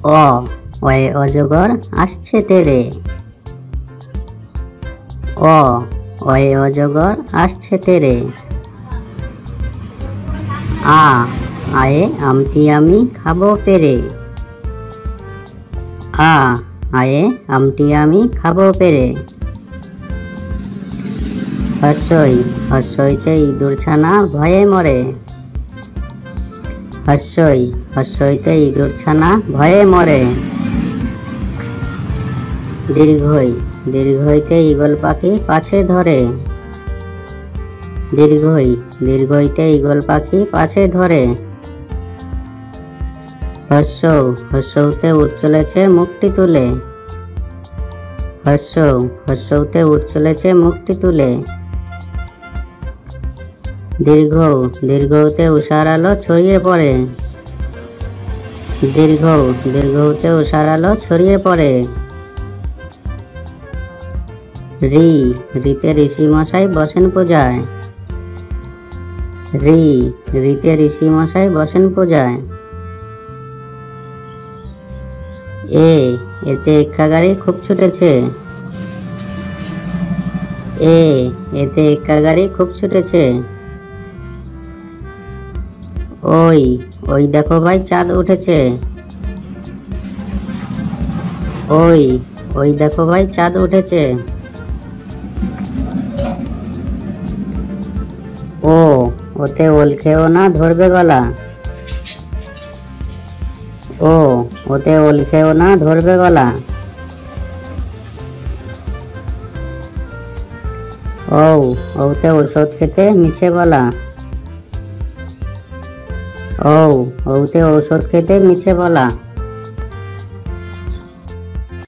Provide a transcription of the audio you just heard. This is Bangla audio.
অ অয়ে অজগর আসছে তেরে। অ অয়ে অজগর আসছে তেরে। আ আয়ে আমটি আমি খাবো পেরে। আ আয়ে আমটি আমি খাবো পেরে। হস্যই হস্যইতে ইঁদুর ছানা ভয়ে মরে। হস্যই হস্যইতে ইঁদুর ছানা ভয়ে মরে। দীর্ঘই দীর্ঘইতে ঈগল পাখি পাছে ধরে। দীর্ঘই দীর্ঘইতে ঈগল পাখি পাছে ধরে। হস্য হস্যউতে উঠ চলেছে মুখটি তুলে। হস্য হস্যউতে উঠ চলেছে মুখটি তুলে। দীর্ঘ দীর্ঘউতে উষার আলো ছড়িয়ে পড়ে। দীর্ঘ দীর্ঘউতে উষার আলো ছড়িয়ে পড়ে। রি রিতে ঋষি মশাই বসেন পূজায়। রি রিতে ঋষি মশাই বসেন পূজায়। এ এতে এক্কা গাড়ি খুব ছুটেছে। এ এতে এক্কা গাড়ি খুব ছুটেছে। ওই ওই দেখো ভাই চাঁদ উঠেছে। ওই ওই দেখো ভাই চাঁদ উঠেছে। ও ওতে ওল খেও না ধরবে গলা। ও ওতে ওল খেও না ধরবে গলা। ও ওতে ওষুধ খেতে মিছে বলা। ও ওতে ঔষধ খেতে মিছে বলা।